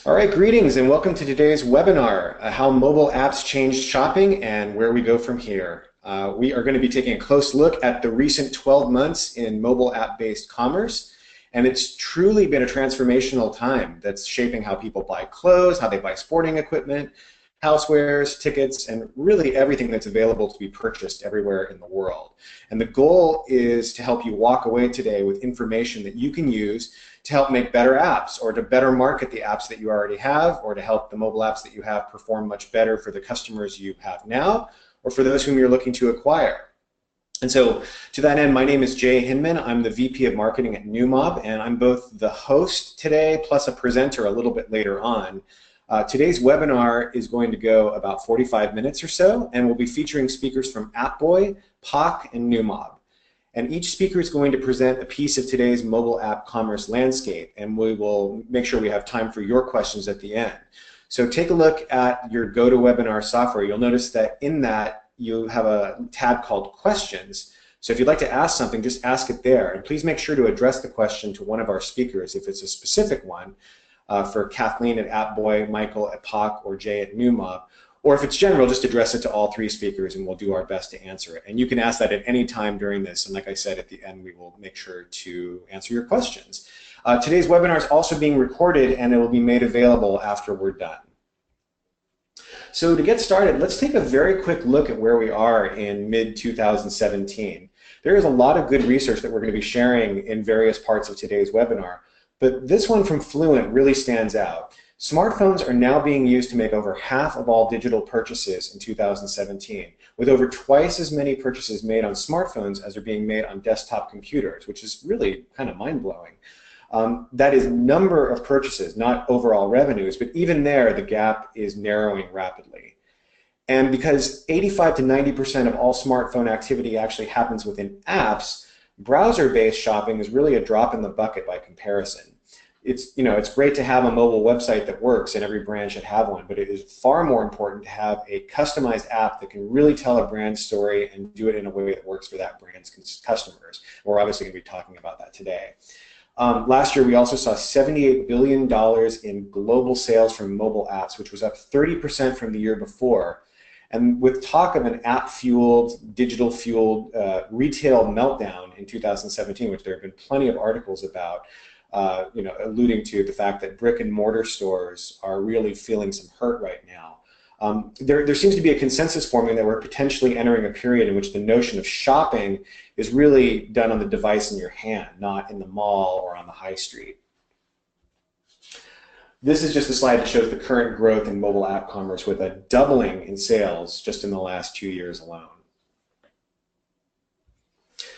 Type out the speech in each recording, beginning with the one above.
All right, greetings and welcome to today's webinar, How Mobile Apps Changed Shopping and Where We Go From Here. We are going to be taking a close look at the recent 12 months in mobile app-based commerce, and it's truly been a transformational time that's shaping how people buy clothes, how they buy sporting equipment, housewares, tickets, and really everything that's available to be purchased everywhere in the world. And the goal is to help you walk away today with information that you can use to help make better apps, or to better market the apps that you already have, or to help the mobile apps that you have perform much better for the customers you have now, or for those whom you're looking to acquire. And so to that end, my name is Jay Hinman. I'm the VP of Marketing at Neumob, and I'm both the host today plus a presenter a little bit later on. Today's webinar is going to go about 45 minutes or so, and we'll be featuring speakers from Appboy, Poq, and Neumob. And each speaker is going to present a piece of today's mobile app commerce landscape, and we will make sure we have time for your questions at the end. So take a look at your GoToWebinar software. You'll notice that in that you have a tab called Questions. So if you'd like to ask something, just ask it there. And please make sure to address the question to one of our speakers if it's a specific one, for Kathleen at Appboy, Michael at Poq, or Jay at Neumob. Or if it's general, just address it to all three speakers and we'll do our best to answer it. And you can ask that at any time during this, and like I said, at the end we will make sure to answer your questions. Today's webinar is also being recorded and it will be made available after we're done. So to get started, let's take a very quick look at where we are in mid-2017. There is a lot of good research that we're going to be sharing in various parts of today's webinar, but this one from Fluent really stands out. Smartphones are now being used to make over half of all digital purchases in 2017, with over twice as many purchases made on smartphones as are being made on desktop computers, which is really kind of mind-blowing. That is number of purchases, not overall revenues, but even there the gap is narrowing rapidly. And because 85 to 90% of all smartphone activity actually happens within apps, browser-based shopping is really a drop in the bucket by comparison. It's great to have a mobile website that works, and every brand should have one, but it is far more important to have a customized app that can really tell a brand story and do it in a way that works for that brand's customers. We're obviously going to be talking about that today. Last year we also saw $78 billion in global sales from mobile apps, which was up 30% from the year before. And with talk of an app-fueled, digital-fueled retail meltdown in 2017, which there have been plenty of articles about, alluding to the fact that brick-and-mortar stores are really feeling some hurt right now. There seems to be a consensus forming that we're potentially entering a period in which the notion of shopping is really done on the device in your hand, not in the mall or on the high street. This is just a slide that shows the current growth in mobile app commerce, with a doubling in sales just in the last 2 years alone.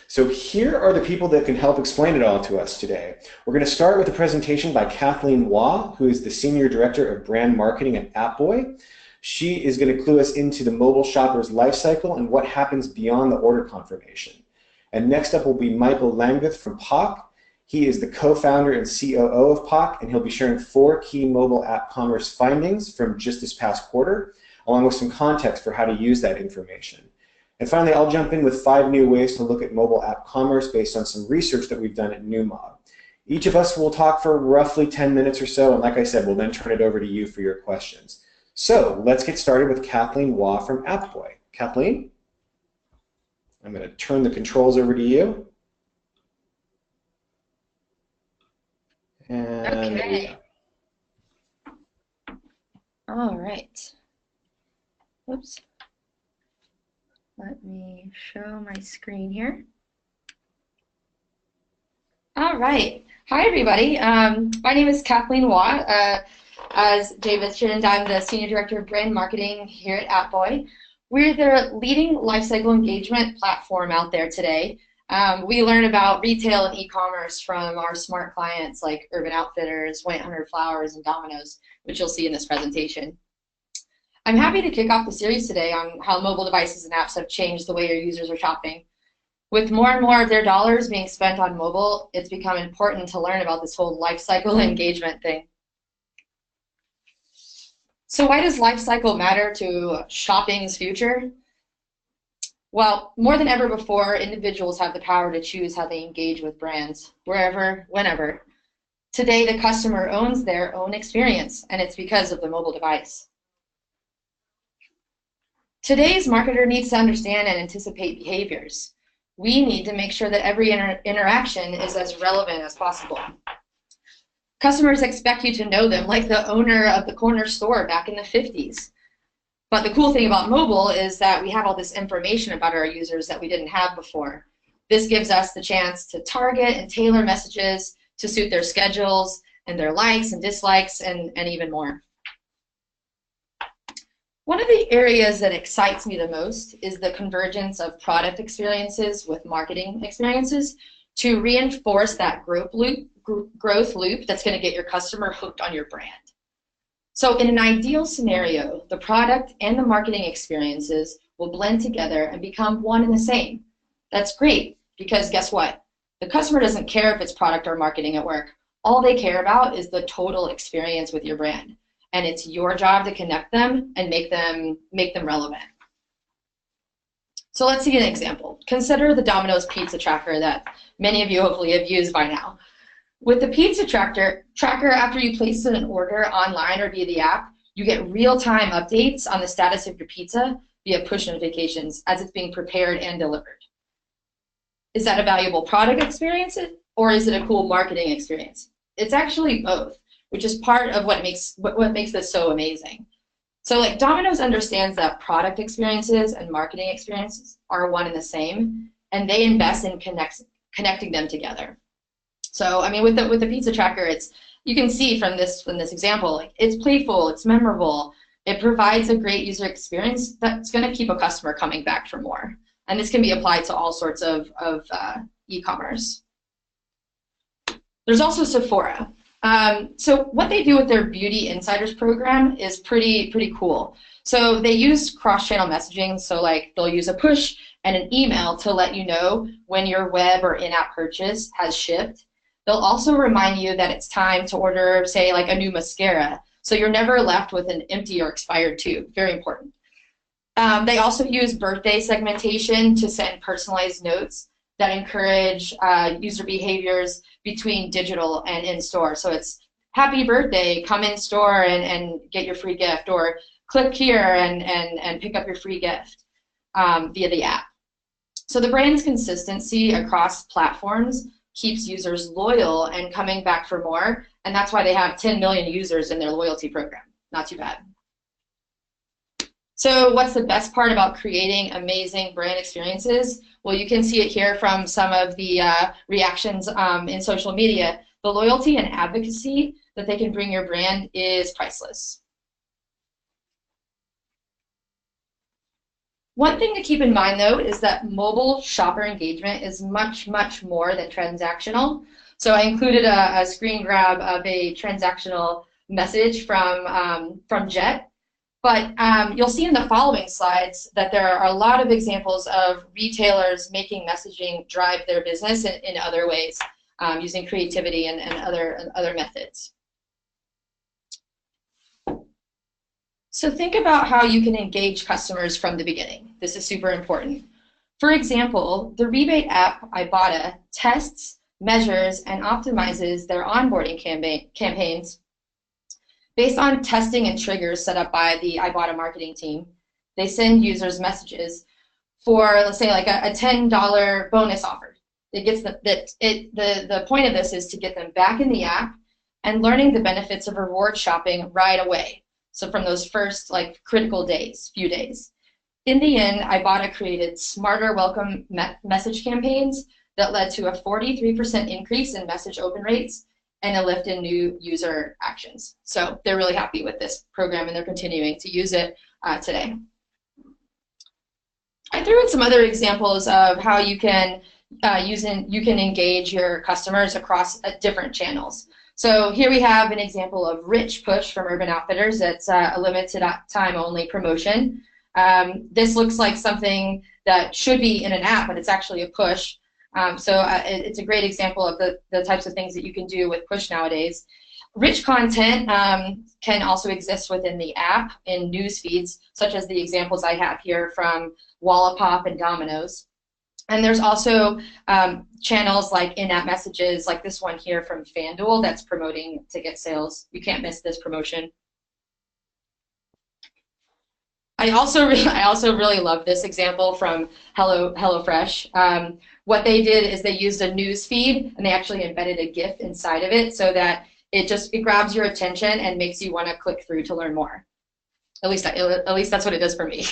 So here are the people that can help explain it all to us today. We're going to start with a presentation by Kathleen Waugh, who is the Senior Director of Brand Marketing at Appboy. She is going to clue us into the mobile shopper's life cycle and what happens beyond the order confirmation. And next up will be Michael Langvith from Poq. He is the co-founder and COO of Poq, and he'll be sharing 4 key mobile app commerce findings from just this past quarter, along with some context for how to use that information. And finally, I'll jump in with 5 new ways to look at mobile app commerce based on some research that we've done at Neumob. Each of us will talk for roughly 10 minutes or so, and like I said, we'll then turn it over to you for your questions. So let's get started with Kathleen Waugh from Appboy. Kathleen, I'm going to turn the controls over to you. And okay. All right. Whoops. Let me show my screen here. All right. Hi, everybody. My name is Kathleen Waugh. As Jay mentioned, I'm the Senior Director of Brand Marketing here at Appboy. We're the leading lifecycle engagement platform out there today. We learn about retail and e-commerce from our smart clients like Urban Outfitters, 1-800-Flowers, and Domino's, which you'll see in this presentation. I'm happy to kick off the series today on how mobile devices and apps have changed the way your users are shopping. With more and more of their dollars being spent on mobile, it's become important to learn about this whole life cycle engagement thing. So why does life cycle matter to shopping's future? Well, more than ever before, individuals have the power to choose how they engage with brands, wherever, whenever. Today, the customer owns their own experience, and it's because of the mobile device. Today's marketer needs to understand and anticipate behaviors. We need to make sure that every interaction is as relevant as possible. Customers expect you to know them like the owner of the corner store back in the 50s. But the cool thing about mobile is that we have all this information about our users that we didn't have before. This gives us the chance to target and tailor messages to suit their schedules and their likes and dislikes and even more. One of the areas that excites me the most is the convergence of product experiences with marketing experiences to reinforce that growth loop that's going to get your customer hooked on your brand. So in an ideal scenario, the product and the marketing experiences will blend together and become one and the same. That's great, because guess what? The customer doesn't care if it's product or marketing at work. All they care about is the total experience with your brand. And it's your job to connect them and make them relevant. So let's see an example. Consider the Domino's pizza tracker that many of you hopefully have used by now. With the pizza tracker, after you place an order online or via the app, you get real-time updates on the status of your pizza via push notifications as it's being prepared and delivered. Is that a valuable product experience, or is it a cool marketing experience? It's actually both, which is part of what makes this so amazing. So like Domino's understands that product experiences and marketing experiences are one and the same, and they invest in connecting them together. So I mean, with the pizza tracker, you can see from this example, like, it's playful, it's memorable, it provides a great user experience that's going to keep a customer coming back for more. And this can be applied to all sorts of e-commerce. There's also Sephora. So what they do with their Beauty Insiders program is pretty cool. So they use cross-channel messaging. So like they'll use a push and an email to let you know when your web or in-app purchase has shipped. They'll also remind you that it's time to order, say, like a new mascara. So you're never left with an empty or expired tube. Very important. They also use birthday segmentation to send personalized notes that encourage user behaviors between digital and in-store. So it's happy birthday, come in store and get your free gift, or click here and pick up your free gift via the app. So the brand's consistency across platforms keeps users loyal and coming back for more, and that's why they have 10 million users in their loyalty program. Not too bad. So what's the best part about creating amazing brand experiences? Well, you can see it here from some of the reactions in social media. The loyalty and advocacy that they can bring your brand is priceless. One thing to keep in mind, though, is that mobile shopper engagement is much more than transactional. So I included a screen grab of a transactional message from Jet. But you'll see in the following slides that there are a lot of examples of retailers making messaging drive their business in other ways, using creativity and other methods. So think about how you can engage customers from the beginning. This is super important. For example, the rebate app Ibotta tests, measures, and optimizes their onboarding campaigns based on testing and triggers set up by the Ibotta marketing team. They send users messages for, let's say, like a $10 bonus offer. The point of this is to get them back in the app and learning the benefits of reward shopping right away. So from those first critical few days. In the end, Ibotta created smarter welcome message campaigns that led to a 43% increase in message open rates and a lift in new user actions. So they're really happy with this program, and they're continuing to use it today. I threw in some other examples of how you can engage your customers across different channels. So here we have an example of Rich Push from Urban Outfitters. It's a limited time only promotion. This looks like something that should be in an app, but it's actually a push. It's a great example of the types of things that you can do with push nowadays. Rich content can also exist within the app in news feeds, such as the examples I have here from Wallapop and Domino's. And there's also channels like in-app messages, like this one here from FanDuel that's promoting ticket sales. You can't miss this promotion. I also really love this example from HelloFresh. What they did is they used a news feed and they actually embedded a GIF inside of it so that it grabs your attention and makes you want to click through to learn more. At least that's what it does for me.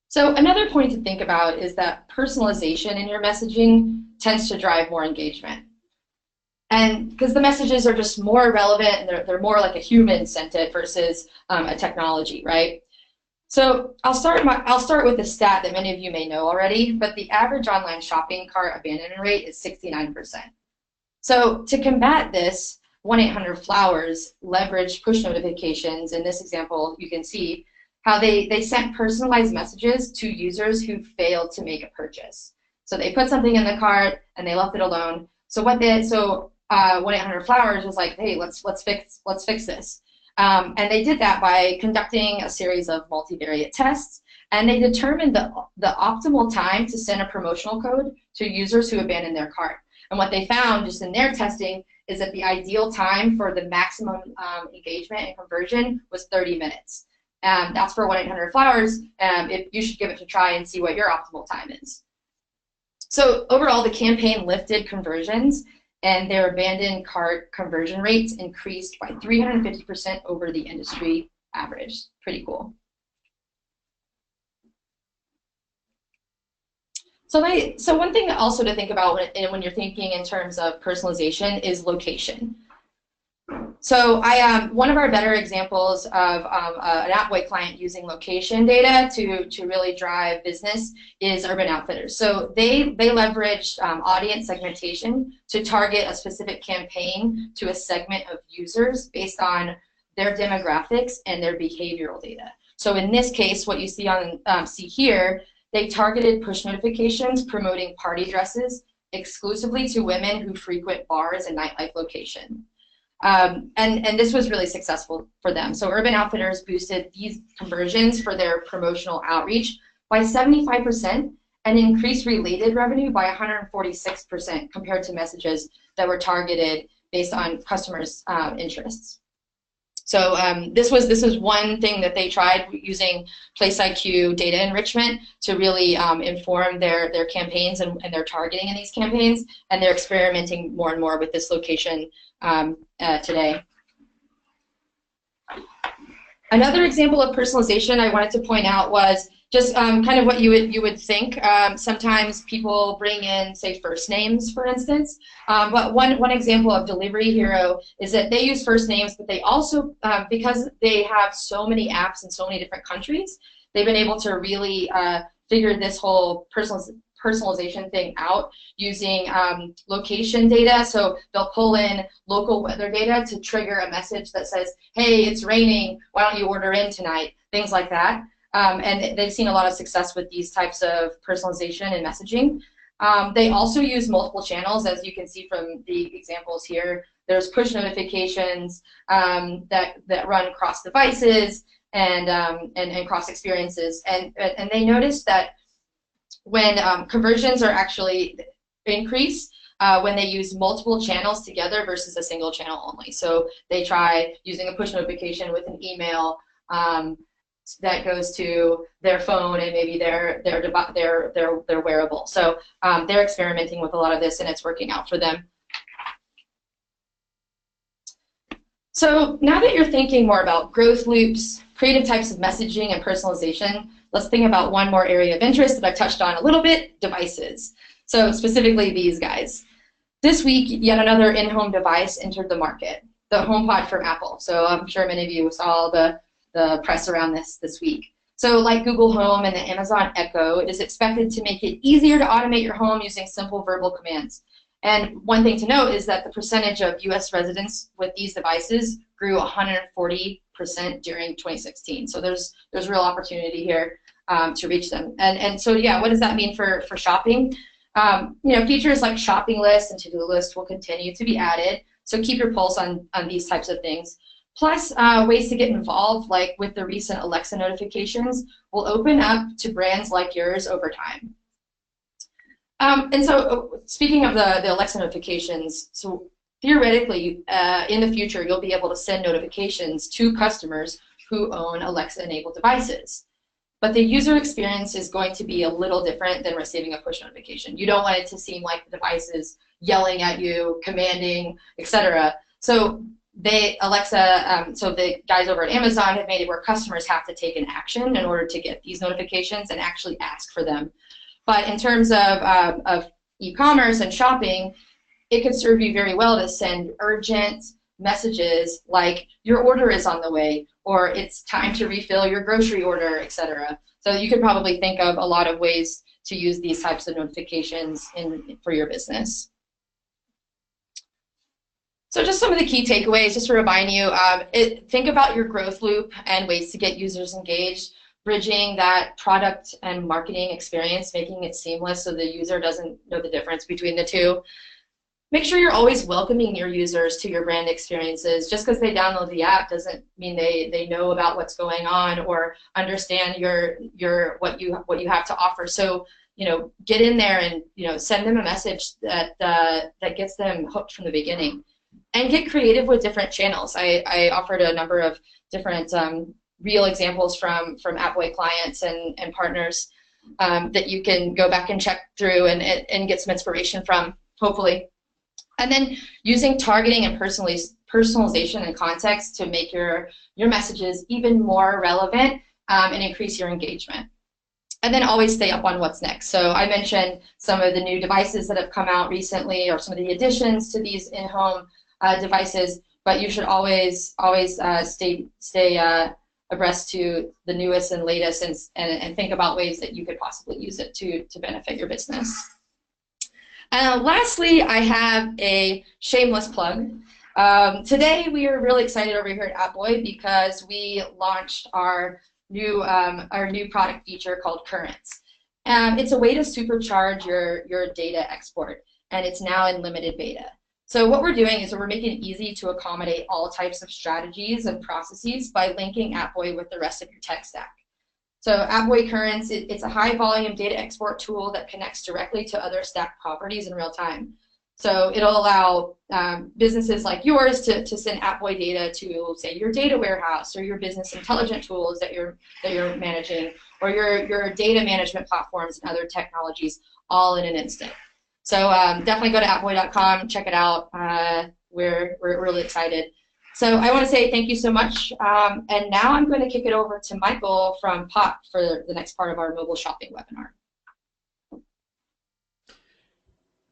So another point to think about is that personalization in your messaging tends to drive more engagement. And because the messages are just more relevant and they're more like a human sent it versus a technology, right? So I'll start with a stat that many of you may know already, but the average online shopping cart abandonment rate is 69%. So to combat this, 1-800-Flowers leveraged push notifications. In this example, you can see how they sent personalized messages to users who failed to make a purchase. So they put something in the cart and they left it alone. So 1-800-Flowers was like, hey, let's fix this. And they did that by conducting a series of multivariate tests, and they determined the optimal time to send a promotional code to users who abandoned their cart. And what they found just in their testing is that the ideal time for the maximum engagement and conversion was 30 minutes. That's for 1-800-Flowers. You should give it a try and see what your optimal time is. So overall, the campaign lifted conversions, and their abandoned cart conversion rates increased by 350% over the industry average. Pretty cool. So one thing also to think about when you're thinking in terms of personalization is location. So one of our better examples of an Appboy client using location data to really drive business is Urban Outfitters. So they leveraged audience segmentation to target a specific campaign to a segment of users based on their demographics and their behavioral data. So in this case, what you see here, they targeted push notifications promoting party dresses exclusively to women who frequent bars and nightlife locations. And this was really successful for them. So Urban Outfitters boosted these conversions for their promotional outreach by 75% and increased related revenue by 146% compared to messages that were targeted based on customers' interests. So this was one thing that they tried using PlaceIQ data enrichment to really inform their campaigns and their targeting in these campaigns, and they're experimenting more and more with this location today. Another example of personalization I wanted to point out was just kind of what you would think. Sometimes people bring in, say, first names, for instance. But one example of Delivery Hero is that they use first names, but they also, because they have so many apps in so many different countries, they've been able to really figure this whole personalization thing out using location data. So they'll pull in local weather data to trigger a message that says, hey, it's raining, why don't you order in tonight? Things like that. And they've seen a lot of success with these types of personalization and messaging. They also use multiple channels, as you can see from the examples here. There's push notifications that run across devices and cross experiences. And they noticed that when conversions are actually increase when they use multiple channels together versus a single channel only. So they try using a push notification with an email that goes to their phone and maybe their wearable. So they're experimenting with a lot of this, and it's working out for them. So now that you're thinking more about growth loops, creative types of messaging, and personalization, let's think about one more area of interest that I've touched on a little bit, devices. So specifically these guys. This week, yet another in-home device entered the market, the HomePod from Apple. So I'm sure many of you saw the press around this week. So like Google Home and the Amazon Echo, it is expected to make it easier to automate your home using simple verbal commands. And one thing to note is that the percentage of US residents with these devices grew 140% during 2016. So there's real opportunity here to reach them. And so yeah, what does that mean for shopping? Features like shopping lists and to-do lists will continue to be added. So keep your pulse on these types of things. plus ways to get involved, like with the recent Alexa notifications, will open up to brands like yours over time. And so speaking of the Alexa notifications, so theoretically, in the future, you'll be able to send notifications to customers who own Alexa-enabled devices. But the user experience is going to be a little different than receiving a push notification. You don't want it to seem like the device is yelling at you, commanding, etc. So so the guys over at Amazon have made it where customers have to take an action in order to get these notifications and actually ask for them. But in terms of e-commerce and shopping, it could serve you very well to send urgent messages like your order is on the way, or it's time to refill your grocery order, etc. So you could probably think of a lot of ways to use these types of notifications for your business. So just some of the key takeaways, just to remind you, think about your growth loop and ways to get users engaged, bridging that product and marketing experience, making it seamless so the user doesn't know the difference between the two. Make sure you're always welcoming your users to your brand experiences. Just because they download the app doesn't mean they know about what's going on or understand what you have to offer. So get in there and send them a message that gets them hooked from the beginning, and get creative with different channels. I offered a number of different real examples from Appboy clients and partners that you can go back and check through and get some inspiration from, hopefully. And then using targeting and personalization and context to make your messages even more relevant and increase your engagement. And then always stay up on what's next. So I mentioned some of the new devices that have come out recently, or some of the additions to these in-home devices, but you should always stay abreast to the newest and latest, and think about ways that you could possibly use it to benefit your business. Lastly, I have a shameless plug. Today we are really excited over here at Appboy because we launched our new product feature called Currents. It's a way to supercharge your data export, and it's now in limited beta. So what we're doing is we're making it easy to accommodate all types of strategies and processes by linking Appboy with the rest of your tech stack. So Appboy Currents, it's a high-volume data export tool that connects directly to other Stack properties in real time. So it'll allow businesses like yours to send Appboy data to, say, your data warehouse or your business intelligence tools that you're managing, or your data management platforms and other technologies, all in an instant. So definitely go to appboy.com, check it out. We're really excited. So I want to say thank you so much. And now I'm going to kick it over to Michael from Poq for the next part of our mobile shopping webinar.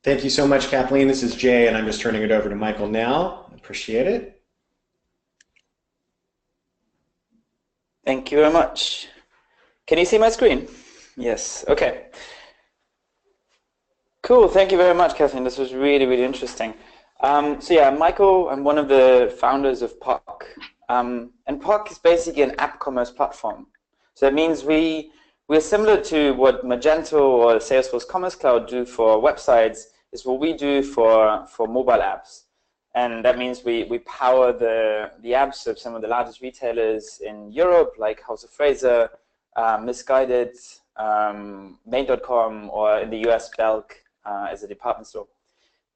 Thank you so much, Kathleen. This is Jay, and I'm just turning it over to Michael now. Appreciate it. Thank you very much. Can you see my screen? Yes. Okay. Cool. Thank you very much, Kathleen. This was really, really interesting. So yeah, I'm Michael. I'm one of the founders of Poq. And Poq is basically an app commerce platform. So that means we're similar to what Magento or Salesforce Commerce Cloud do for websites, is what we do for mobile apps. And that means we power the apps of some of the largest retailers in Europe, like House of Fraser, Misguided, Main.com, or in the US, Belk as a department store.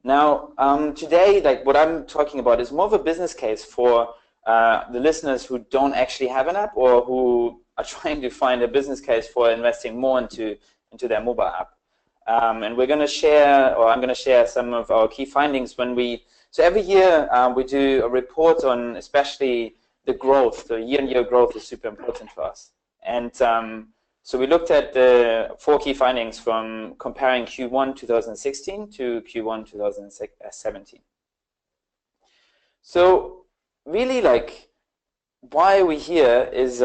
Now, today, like what I'm talking about is more of a business case for the listeners who don't actually have an app, or who are trying to find a business case for investing more into their mobile app. And we're going to share, or I'm going to share some of our key findings so every year we do a report on especially the growth. The year-on-year growth is super important for us. And so we looked at the 4 key findings from comparing Q1 2016 to Q1 2017. So really, like, why are we here is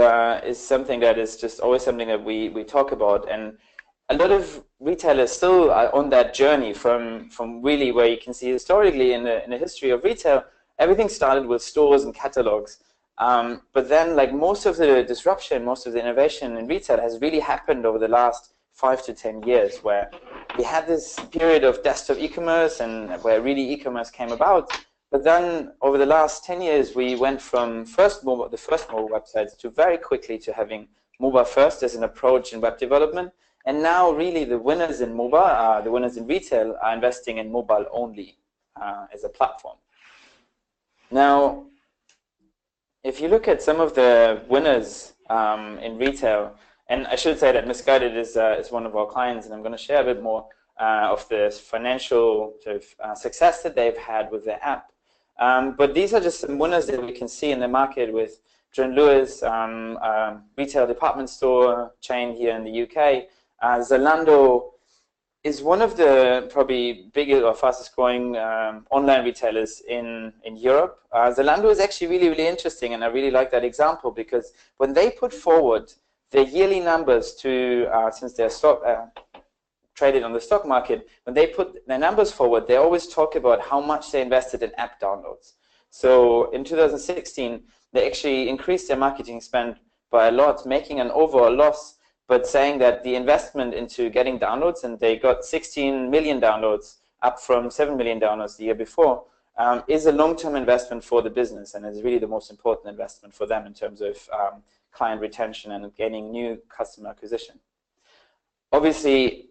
something that is just always something that we talk about. And a lot of retailers still are on that journey from really where you can see historically in the history of retail, everything started with stores and catalogs. But then, like, most of the disruption, most of the innovation in retail has really happened over the last 5 to 10 years, where we had this period of desktop e-commerce, and where really e-commerce came about. But then over the last 10 years, we went from the first mobile websites to very quickly to having mobile first as an approach in web development. And now really the winners in mobile, the winners in retail are investing in mobile only as a platform. Now, if you look at some of the winners in retail, and I should say that Misguided is one of our clients, and I'm going to share a bit more of the financial sort of, success that they've had with their app. But these are just some winners that we can see in the market with John Lewis, retail department store chain here in the UK. Zalando is one of the probably biggest or fastest growing online retailers in Europe. Zalando is actually really, really interesting, and I really like that example because when they put forward their yearly numbers to, since they're traded on the stock market, when they put their numbers forward, they always talk about how much they invested in app downloads. So in 2016, they actually increased their marketing spend by a lot, making an overall loss, but saying that the investment into getting downloads, and they got 16 million downloads, up from 7 million downloads the year before, is a long-term investment for the business, and is really the most important investment for them in terms of client retention and gaining new customer acquisition. Obviously,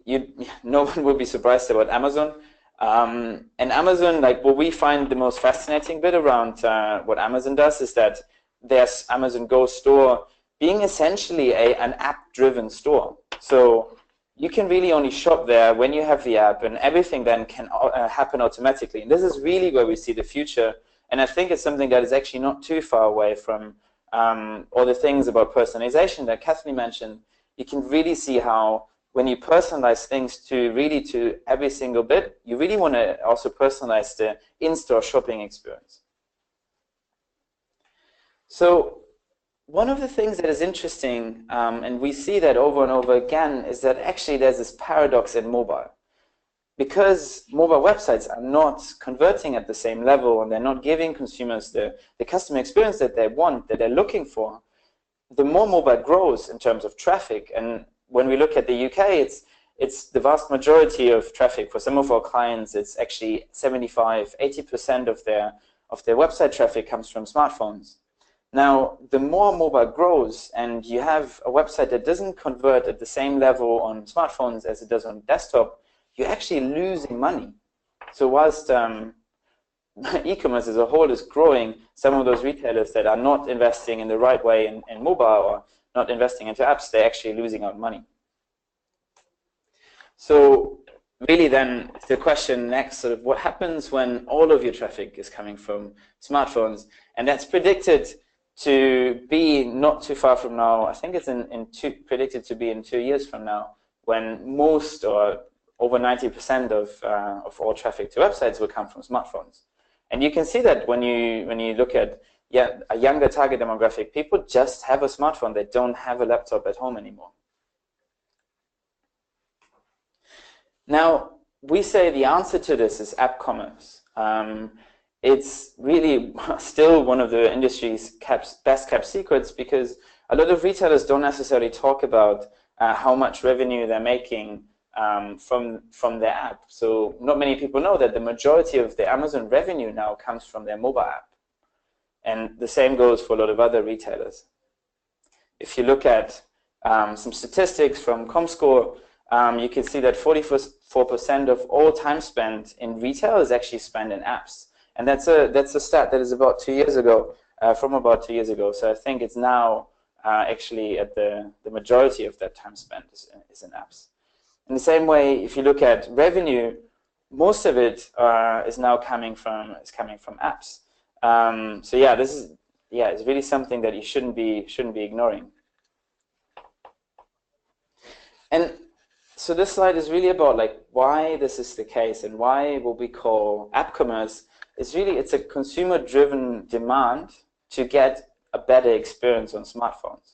no one will be surprised about Amazon. And Amazon, like what we find the most fascinating bit around what Amazon does is that there's Amazon Go store being essentially an app-driven store. So you can really only shop there when you have the app, and everything then can happen automatically. And this is really where we see the future. And I think it's something that is actually not too far away from all the things about personalization that Kathleen mentioned. You can really see how when you personalize things to every single bit, you really want to also personalize the in-store shopping experience. So one of the things that is interesting, and we see that over and over again, is that actually there's this paradox in mobile. Because mobile websites are not converting at the same level, and they're not giving consumers the customer experience that they want, that they're looking for, the more mobile grows in terms of traffic. And when we look at the UK, it's the vast majority of traffic. For some of our clients, it's actually 75, 80% of their website traffic comes from smartphones. Now, the more mobile grows, and you have a website that doesn't convert at the same level on smartphones as it does on desktop, you're actually losing money. So whilst e-commerce as a whole is growing, some of those retailers that are not investing in the right way in mobile or not investing into apps, they're actually losing out money. So really then the question next, sort of what happens when all of your traffic is coming from smartphones? And that's predicted to be not too far from now. I think it's predicted to be in 2 years from now, when most or over 90% of all traffic to websites will come from smartphones. And you can see that when you look at a younger target demographic, people just have a smartphone. They don't have a laptop at home anymore. Now, we say the answer to this is app commerce. It's really still one of the industry's best kept secrets, because a lot of retailers don't necessarily talk about how much revenue they're making from their app. So not many people know that the majority of the Amazon revenue now comes from their mobile app. And the same goes for a lot of other retailers. If you look at some statistics from Comscore, you can see that 44% of all time spent in retail is actually spent in apps. And that's a stat that is about 2 years ago, from about 2 years ago. So I think it's now actually at the majority of that time spent is in apps. In the same way, if you look at revenue, most of it is now coming from apps. So yeah, it's really something that you shouldn't be ignoring. And so this slide is really about like why this is the case, and why what we call app commerce is really, it's a consumer-driven demand to get a better experience on smartphones.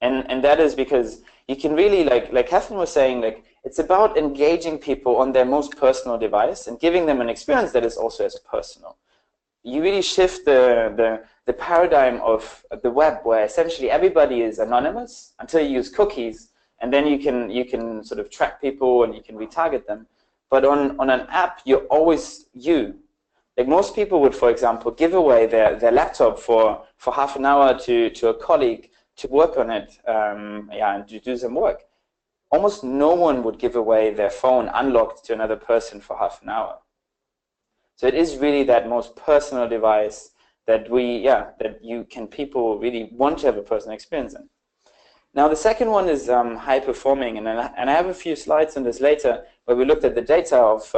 And that is because you can really, like Catherine was saying, like it's about engaging people on their most personal device and giving them an experience that is also as personal. You really shift the paradigm of the web, where essentially everybody is anonymous until you use cookies, and then you can sort of track people and you can retarget them. But on an app, you're always you. Like most people would, for example, give away their laptop for half an hour to a colleague to work on it, and to do some work. Almost no one would give away their phone unlocked to another person for half an hour. So it is really that most personal device that people really want to have a personal experience in. Now the second one is high performing, and I have a few slides on this later where we looked at the data of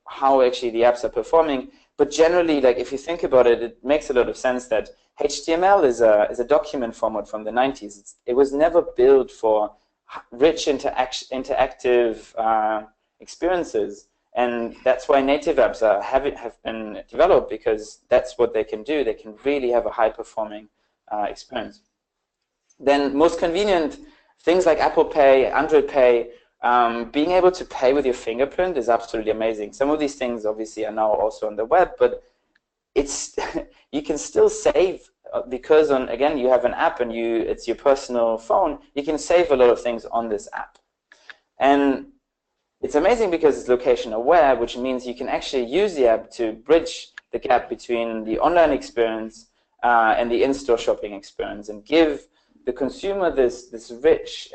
how actually the apps are performing. But generally, like if you think about it, it makes a lot of sense that HTML is a document format from the 90s. It was never built for rich interactive experiences, and that's why native apps have been developed, because that's what they can do. They can really have a high-performing experience. Then most convenient things like Apple Pay, Android Pay, being able to pay with your fingerprint is absolutely amazing. Some of these things obviously are now also on the web, but it's you can still save, because again you have an app and it's your personal phone. You can save a lot of things on this app, and it's amazing because it's location aware, which means you can actually use the app to bridge the gap between the online experience and the in-store shopping experience, and give the consumer this rich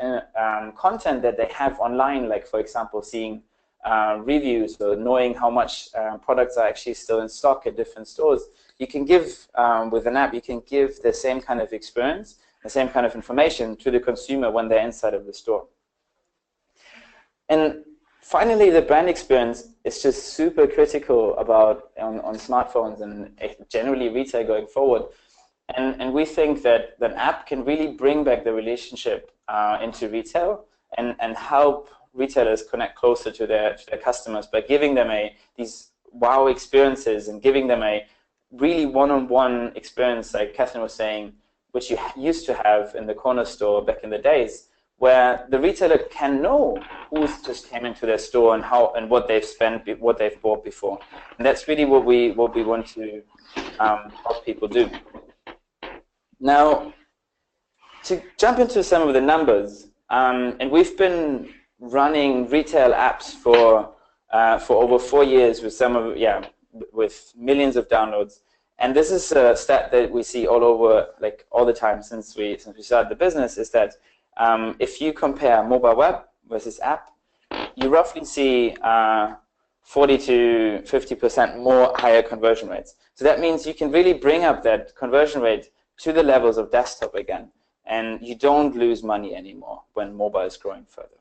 content that they have online, like for example seeing reviews or knowing how much products are actually still in stock at different stores. You can give, with an app, you can give the same kind of experience, the same kind of information to the consumer when they're inside of the store. And finally, the brand experience is just super critical on smartphones and generally retail going forward. And we think that an app can really bring back the relationship into retail and help retailers connect closer to their customers by giving them these wow experiences and giving them a really one-on-one experience, like Catherine was saying, which you used to have in the corner store back in the days, where the retailer can know who's just came into their store and how and what they've spent, what they've bought before. And that's really what we want to help people do. Now, to jump into some of the numbers, and we've been running retail apps for over 4 years with millions of downloads. And this is a stat that we see all over, like all the time since we started the business, is that if you compare mobile web versus app, you roughly see 40 to 50% more higher conversion rates. So that means you can really bring up that conversion rate to the levels of desktop again, and you don't lose money anymore when mobile is growing further.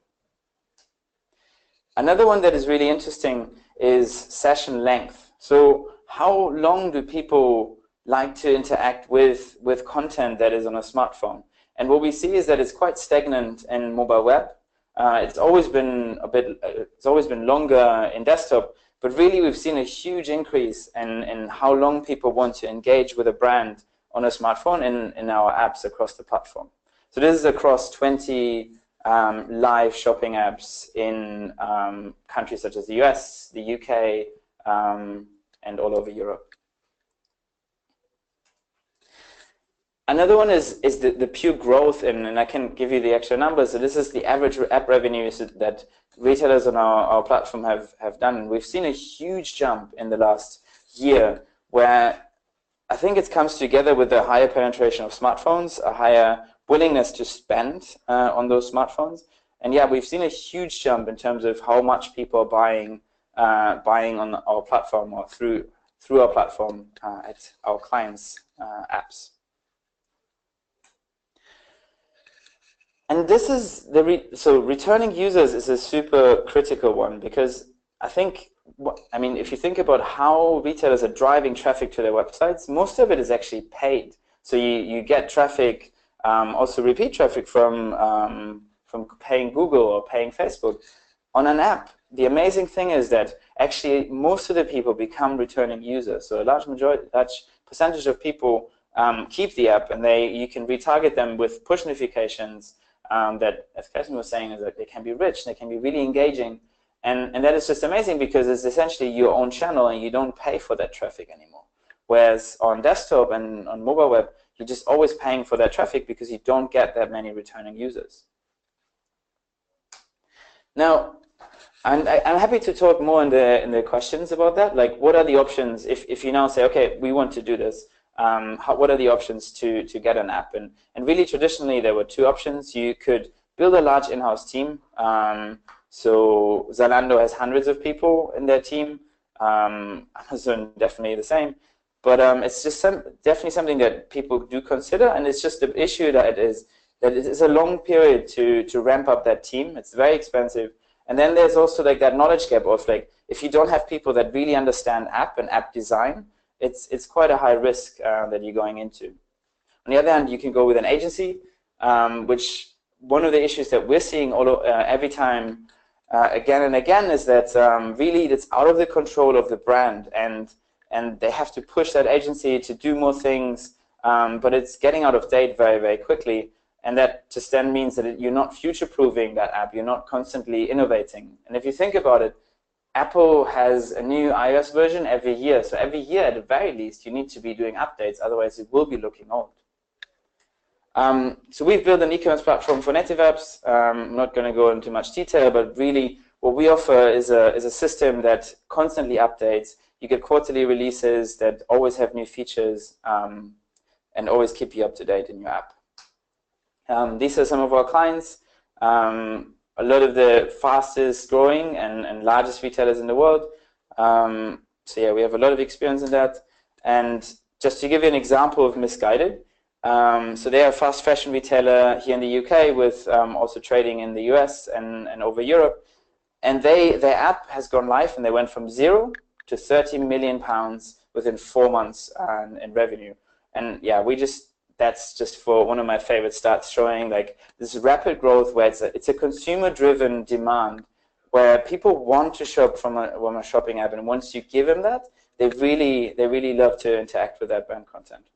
Another one that is really interesting is session length. So how long do people like to interact with content that is on a smartphone? And what we see is that it's quite stagnant in mobile web. It's always been longer in desktop, but really we've seen a huge increase in how long people want to engage with a brand on a smartphone in our apps across the platform. So this is across 20 live shopping apps in countries such as the US, the UK, and all over Europe. Another one is the pure growth, and I can give you the extra numbers. So this is the average app revenues that retailers on our platform have done. And we've seen a huge jump in the last year, where I think it comes together with a higher penetration of smartphones, a higher willingness to spend on those smartphones. And yeah, we've seen a huge jump in terms of how much people are buying on our platform or through our platform at our clients' apps. And this is so returning users is a super critical one, because I think, if you think about how retailers are driving traffic to their websites, most of it is actually paid. So you get traffic, also repeat traffic from paying Google or paying Facebook. On an app, the amazing thing is that actually most of the people become returning users. So a large percentage of people keep the app, and you can retarget them with push notifications that, as Catherine was saying, is that they can be rich, they can be really engaging. And that is just amazing, because it's essentially your own channel and you don't pay for that traffic anymore. Whereas on desktop and on mobile web, you're just always paying for that traffic because you don't get that many returning users. Now, And I'm happy to talk more in the questions about that. Like, what are the options if you now say, okay, we want to do this? What are the options to get an app? And really, traditionally, there were two options. You could build a large in-house team. So Zalando has hundreds of people in their team. Amazon definitely the same. But it's just definitely something that people do consider, and it's just the issue that it is a long period to ramp up that team. It's very expensive. And then there's also like that knowledge gap of like, if you don't have people that really understand app and app design, it's quite a high risk that you're going into. On the other hand, you can go with an agency, which one of the issues that we're seeing every time again and again is that really it's out of the control of the brand, and they have to push that agency to do more things, but it's getting out of date very, very quickly. And that just then means that you're not future-proofing that app. You're not constantly innovating. And if you think about it, Apple has a new iOS version every year. So every year, at the very least, you need to be doing updates. Otherwise, it will be looking old. So we've built an e-commerce platform for native apps. I'm not going to go into much detail, but really what we offer is a system that constantly updates. You get quarterly releases that always have new features and always keep you up to date in your app. These are some of our clients, a lot of the fastest growing and largest retailers in the world. So yeah, we have a lot of experience in that. And just to give you an example of Misguided, so they are a fast fashion retailer here in the UK with also trading in the US and over Europe. And their app has gone live, and they went from 0 to £30 million within 4 months in revenue. And yeah, that's just for one of my favorite stats, showing like this rapid growth where it's a consumer-driven demand where people want to shop from a shopping app, and once you give them that, they really love to interact with that brand content.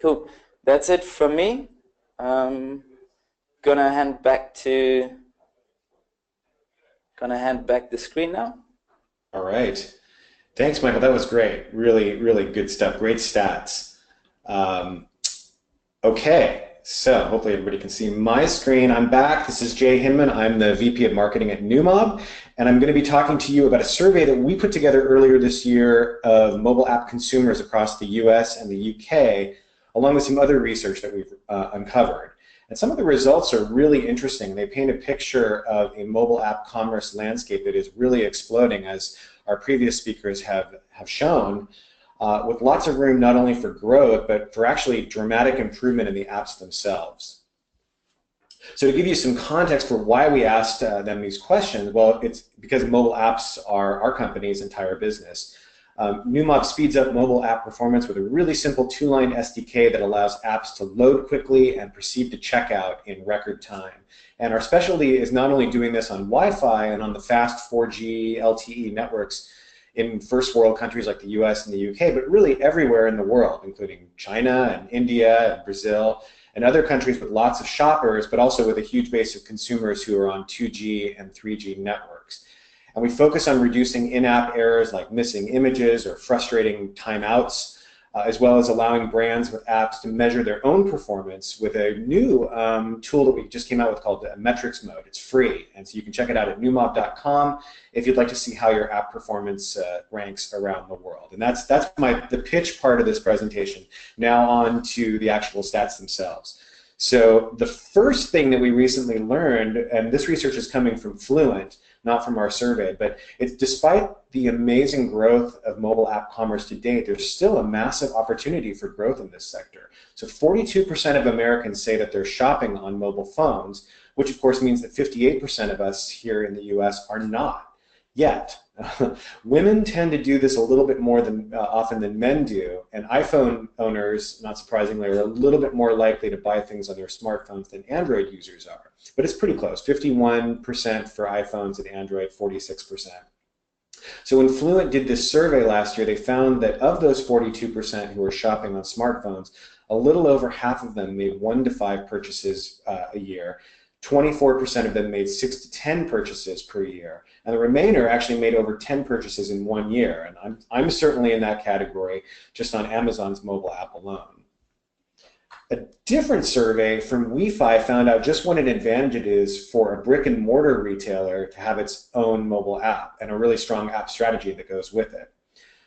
Cool. That's it from me. Gonna hand back the screen now. All right. Thanks, Michael. That was great. Really, really good stuff. Great stats. Okay, so hopefully everybody can see my screen. I'm back. This is Jay Hinman. I'm the VP of Marketing at Neumob, and I'm going to be talking to you about a survey that we put together earlier this year of mobile app consumers across the US and the UK, along with some other research that we've uncovered. And some of the results are really interesting. They paint a picture of a mobile app commerce landscape that is really exploding, as our previous speakers have shown. With lots of room not only for growth, but for actually dramatic improvement in the apps themselves. So to give you some context for why we asked them these questions, well, it's because mobile apps are our company's entire business. Neumob speeds up mobile app performance with a really simple 2-line SDK that allows apps to load quickly and proceed to checkout in record time. And our specialty is not only doing this on Wi-Fi and on the fast 4G LTE networks in first world countries like the US and the UK, but really everywhere in the world, including China and India and Brazil and other countries with lots of shoppers, but also with a huge base of consumers who are on 2G and 3G networks. And we focus on reducing in-app errors like missing images or frustrating timeouts, as well as allowing brands with apps to measure their own performance with a new tool that we just came out with called Metrics Mode. It's free, and so you can check it out at neumob.com if you'd like to see how your app performance ranks around the world. And that's the pitch part of this presentation. Now on to the actual stats themselves. So the first thing that we recently learned, and this research is coming from Fluent, not from our survey, but it's despite the amazing growth of mobile app commerce to date, there's still a massive opportunity for growth in this sector. So 42% of Americans say that they're shopping on mobile phones, which of course means that 58% of us here in the US are not yet. Women tend to do this a little bit more often than men do, and iPhone owners, not surprisingly, are a little bit more likely to buy things on their smartphones than Android users are. But it's pretty close, 51% for iPhones and Android, 46%. So when Fluent did this survey last year, they found that of those 42% who are shopping on smartphones, a little over half of them made 1 to 5 purchases a year. 24% of them made 6 to 10 purchases per year, and the remainder actually made over 10 purchases in 1 year. And I'm certainly in that category just on Amazon's mobile app alone. A different survey from Wi-Fi found out just what an advantage it is for a brick-and-mortar retailer to have its own mobile app and a really strong app strategy that goes with it.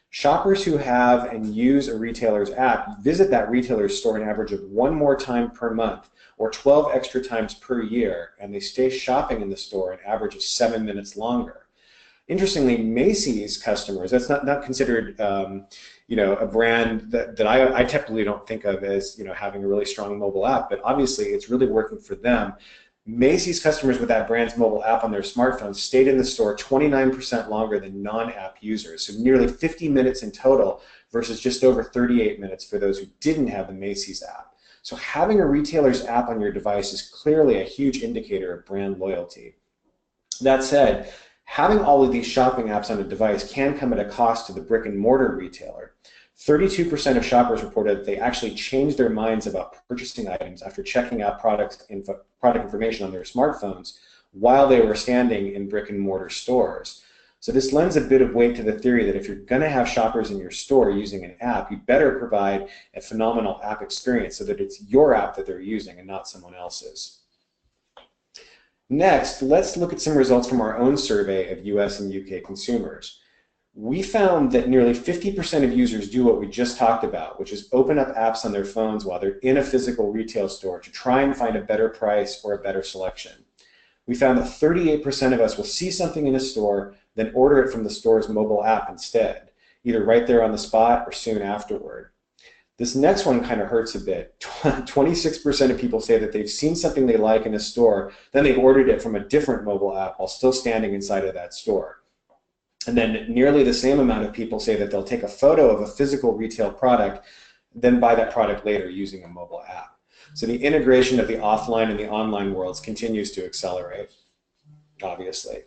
Shoppers who have and use a retailer's app visit that retailer's store an average of 1 more time per month, or 12 extra times per year, and they stay shopping in the store an average of 7 minutes longer. Interestingly, Macy's customers, that's not considered a brand that I typically don't think of as having a really strong mobile app, but obviously it's really working for them. Macy's customers with that brand's mobile app on their smartphones stayed in the store 29% longer than non-app users, so nearly 50 minutes in total versus just over 38 minutes for those who didn't have the Macy's app. So having a retailer's app on your device is clearly a huge indicator of brand loyalty. That said, having all of these shopping apps on a device can come at a cost to the brick-and-mortar retailer. 32% of shoppers reported that they actually changed their minds about purchasing items after checking out product information on their smartphones while they were standing in brick-and-mortar stores. So this lends a bit of weight to the theory that if you're going to have shoppers in your store using an app, you better provide a phenomenal app experience so that it's your app that they're using and not someone else's. Next, let's look at some results from our own survey of US and UK consumers. We found that nearly 50% of users do what we just talked about, which is open up apps on their phones while they're in a physical retail store to try and find a better price or a better selection. We found that 38% of us will see something in a store, then order it from the store's mobile app instead, either right there on the spot or soon afterward. This next one kind of hurts a bit. 26% of people say that they've seen something they like in a store, then they've ordered it from a different mobile app while still standing inside of that store. And then nearly the same amount of people say that they'll take a photo of a physical retail product, then buy that product later using a mobile app. So the integration of the offline and the online worlds continues to accelerate, obviously.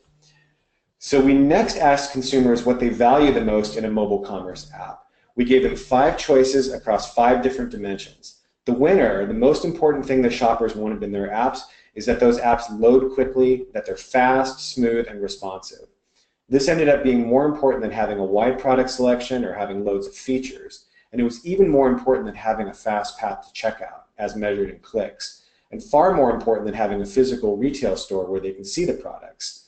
So we next asked consumers what they value the most in a mobile commerce app. We gave them 5 choices across 5 different dimensions. The winner, the most important thing that shoppers wanted in their apps, is that those apps load quickly, that they're fast, smooth, and responsive. This ended up being more important than having a wide product selection or having loads of features. And it was even more important than having a fast path to checkout, as measured in clicks, and far more important than having a physical retail store where they can see the products.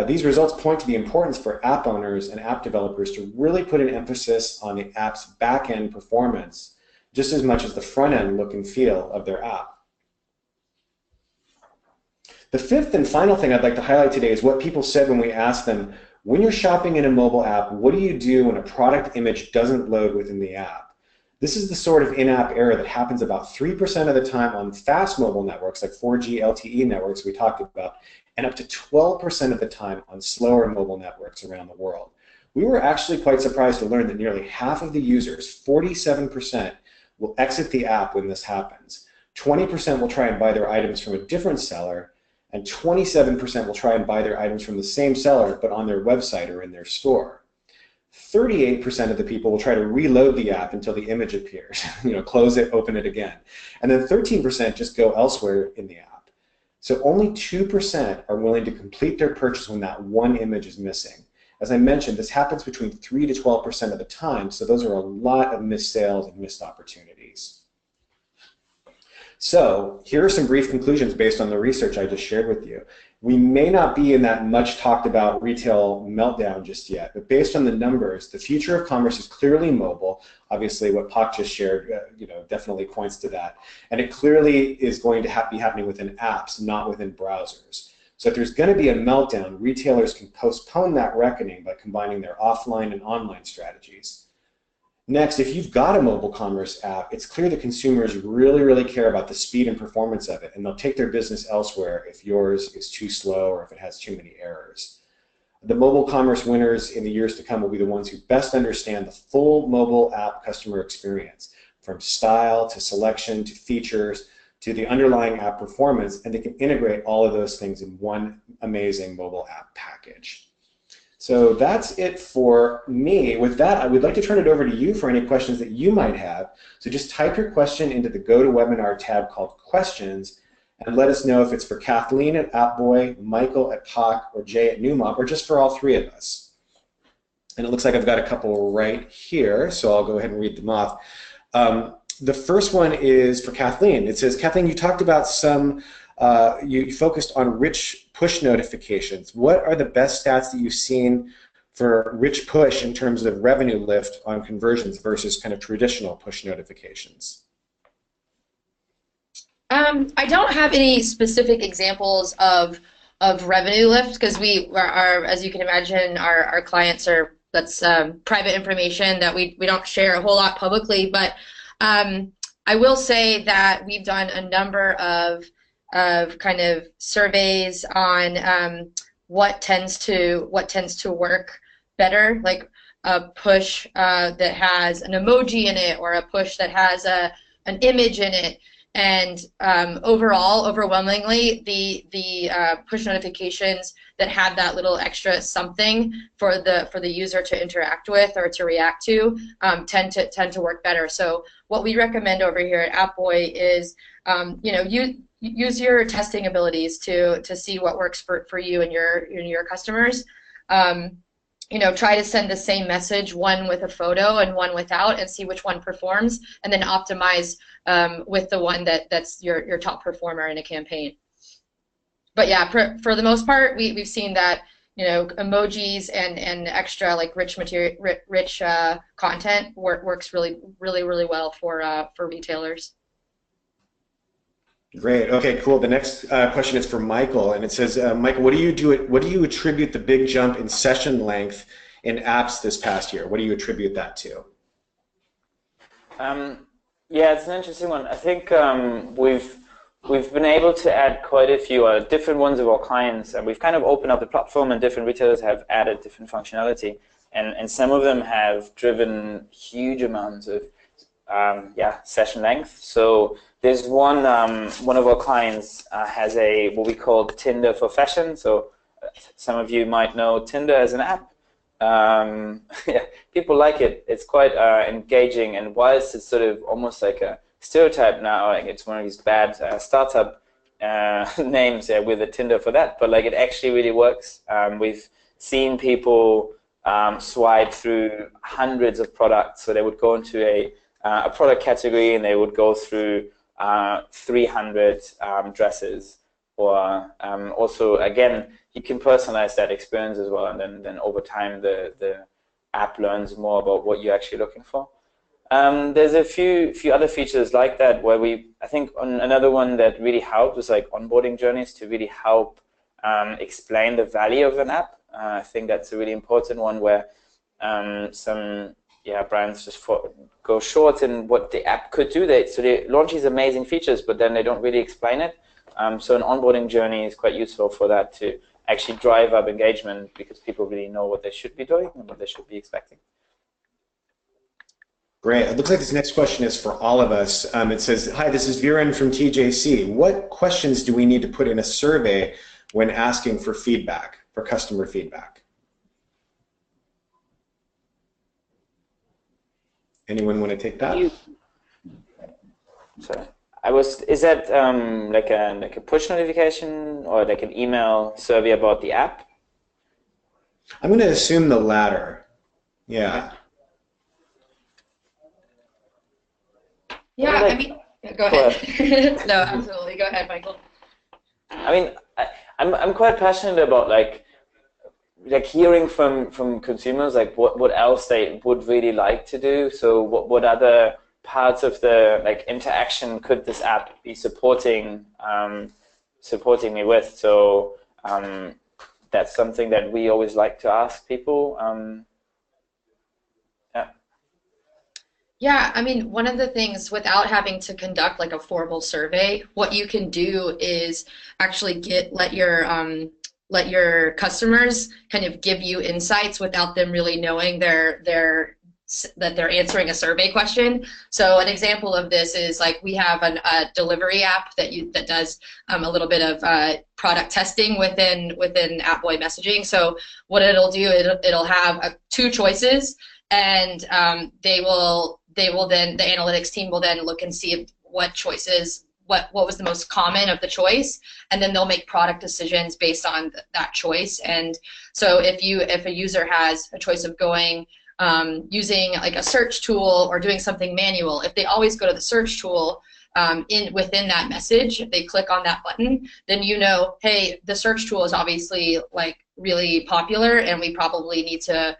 These results point to the importance for app owners and app developers to really put an emphasis on the app's back-end performance just as much as the front-end look and feel of their app. The 5th and final thing I'd like to highlight today is what people said when we asked them, when you're shopping in a mobile app, what do you do when a product image doesn't load within the app? This is the sort of in-app error that happens about 3% of the time on fast mobile networks like 4G LTE networks we talked about, and up to 12% of the time on slower mobile networks around the world. We were actually quite surprised to learn that nearly half of the users, 47%, will exit the app when this happens. 20% will try and buy their items from a different seller, and 27% will try and buy their items from the same seller but on their website or in their store. 38% of the people will try to reload the app until the image appears, close it, open it again. And then 13% just go elsewhere in the app. So only 2% are willing to complete their purchase when that one image is missing. As I mentioned, this happens between 3 to 12% of the time, so those are a lot of missed sales and missed opportunities. So here are some brief conclusions based on the research I just shared with you. We may not be in that much talked about retail meltdown just yet, but based on the numbers, the future of commerce is clearly mobile. Obviously, what Poq just shared, definitely points to that. And it clearly is going to be happening within apps, not within browsers. So if there's going to be a meltdown, retailers can postpone that reckoning by combining their offline and online strategies. Next, if you've got a mobile commerce app, it's clear that consumers really, really care about the speed and performance of it, and they'll take their business elsewhere if yours is too slow or if it has too many errors. The mobile commerce winners in the years to come will be the ones who best understand the full mobile app customer experience, from style to selection to features to the underlying app performance, and they can integrate all of those things in one amazing mobile app package. So that's it for me. With that, I would like to turn it over to you for any questions that you might have. So just type your question into the GoToWebinar tab called Questions, and let us know if it's for Kathleen at Appboy, Michael at Poq, or Jay at Neumob, or just for all 3 of us. And it looks like I've got a couple right here, so I'll go ahead and read them off. The first one is for Kathleen. It says, Kathleen, you talked about some, you focused on rich push notifications. What are the best stats that you've seen for rich push in terms of revenue lift on conversions versus kind of traditional push notifications? I don't have any specific examples of revenue lift because we are, as you can imagine, our clients are, that's private information that we don't share a whole lot publicly. But I will say that we've done a number of kind of surveys on what tends to work better, like a push that has an emoji in it or a push that has an image in it. And overall, overwhelmingly, the push notifications that had that little extra something for the user to interact with or to react to tend to work better. So what we recommend over here at Appboy is use your testing abilities to see what works for you and your customers. Try to send the same message, one with a photo and one without, and see which one performs, and then optimize with the one that's your top performer in a campaign. But yeah, for the most part, we've seen that emojis and extra like rich material, rich content works really well for retailers. Great. Okay, cool. The next question is for Michael, and it says, Michael, what do you attribute the big jump in session length in apps this past year? What do you attribute that to? Yeah, it's an interesting one. I think we've been able to add quite a few different ones of our clients, and we've kind of opened up the platform, and different retailers have added different functionality, and some of them have driven huge amounts of session length. So there's one of our clients has what we call Tinder for fashion. So some of you might know Tinder as an app. Yeah, people like it. It's quite engaging, and whilst it's sort of almost like a stereotype now, like it's one of these bad startup names with a Tinder for that, but like it actually really works. We've seen people swipe through hundreds of products, so they would go into a product category and they would go through 300 dresses, or also again you can personalize that experience as well, and then over time the app learns more about what you're actually looking for. There's a few other features like that where I think another one that really helped was like onboarding journeys to really help explain the value of an app. I think that's a really important one where some brands just go short in what the app could do. So they launch these amazing features, but then they don't really explain it. So an onboarding journey is quite useful for that to actually drive up engagement, because people really know what they should be doing and what they should be expecting. Great. It looks like this next question is for all of us. It says, hi, this is Viren from TJC. What questions do we need to put in a survey when asking for feedback, for customer feedback? Anyone want to take that? Sorry. Is that like a push notification or like an email survey about the app? I'm going to assume the latter. Yeah. Yeah, I mean, go ahead. No, absolutely. Go ahead, Michael. I mean, I'm quite passionate about like hearing from consumers, like what else they would really like to do. So what other parts of the interaction could this app be supporting me with? So that's something that we always like to ask people. Yeah, I mean, one of the things, without having to conduct like a formal survey, what you can do is actually let your customers kind of give you insights without them really knowing that they're answering a survey question. So an example of this is like we have a delivery app that does a little bit of product testing within Appboy messaging. So what it'll do, it'll have two choices, and the analytics team will then look and see what choices, what was the most common of the choice, and then they'll make product decisions based on that choice. And so if a user has a choice of going using like a search tool or doing something manual, if they always go to the search tool within that message, if they click on that button, then you know, hey, the search tool is obviously like really popular, and we probably need to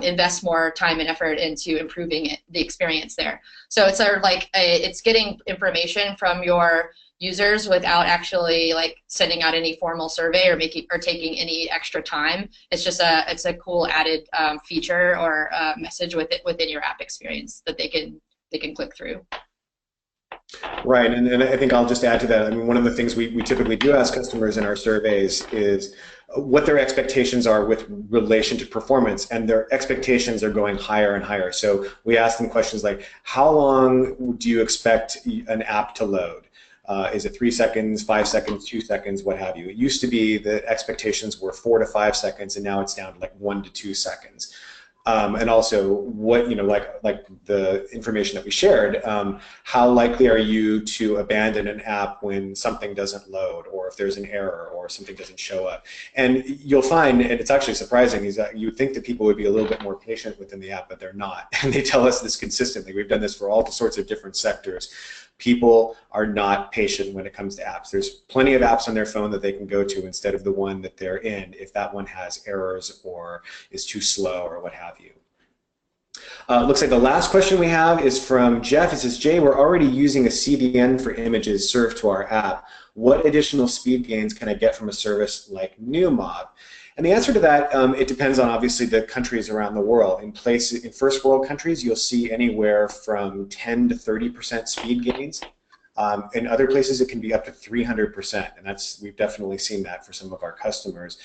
invest more time and effort into improving the experience there. So it's sort of like it's getting information from your users without actually like sending out any formal survey or taking any extra time. It's just it's a cool added feature or message within your app experience that they can click through. Right, and I think I'll just add to that. I mean, one of the things we typically do ask customers in our surveys is what their expectations are with relation to performance, and their expectations are going higher and higher. So we ask them questions like, how long do you expect an app to load? Is it 3 seconds, 5 seconds, 2 seconds, what have you? It used to be the expectations were 4 to 5 seconds, and now it's down to like 1 to 2 seconds. And also, what like the information that we shared, how likely are you to abandon an app when something doesn't load, or if there's an error, or something doesn't show up? And you'll find, and it's actually surprising, is that you would think that people would be a little bit more patient within the app, but they're not. And they tell us this consistently. We've done this for all sorts of different sectors. People are not patient when it comes to apps. There's plenty of apps on their phone that they can go to instead of the one that they're in if that one has errors or is too slow or what have you. Looks like the last question we have is from Jeff. It says, Jay, we're already using a CDN for images served to our app. What additional speed gains can I get from a service like Neumob? And the answer to that, it depends on obviously the countries around the world. In first world countries, you'll see anywhere from 10 to 30% speed gains. In other places, it can be up to 300%, and we've definitely seen that for some of our customers.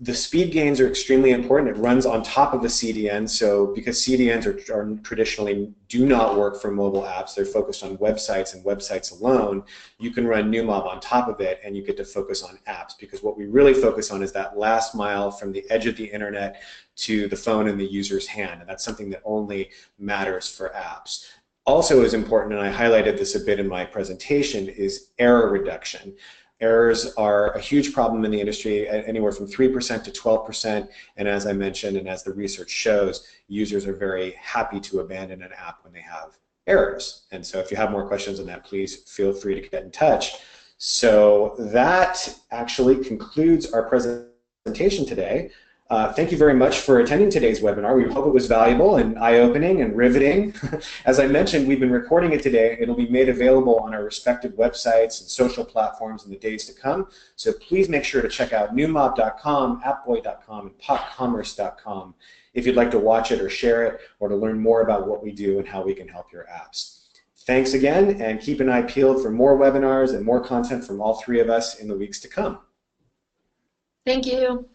The speed gains are extremely important. It runs on top of the CDN, so because CDNs are traditionally do not work for mobile apps, they're focused on websites and websites alone, you can run Neumob on top of it and you get to focus on apps, because what we really focus on is that last mile from the edge of the internet to the phone in the user's hand, and that's something that only matters for apps. Also is important, and I highlighted this a bit in my presentation, is error reduction. Errors are a huge problem in the industry, anywhere from 3% to 12%, and as I mentioned, and as the research shows, users are very happy to abandon an app when they have errors. And so if you have more questions on that, please feel free to get in touch. So that actually concludes our presentation today. Thank you very much for attending today's webinar. We hope it was valuable and eye-opening and riveting. As I mentioned, we've been recording it today. It'll be made available on our respective websites and social platforms in the days to come. So please make sure to check out neumob.com, appboy.com, and poqcommerce.com if you'd like to watch it or share it, or to learn more about what we do and how we can help your apps. Thanks again, and keep an eye peeled for more webinars and more content from all three of us in the weeks to come. Thank you.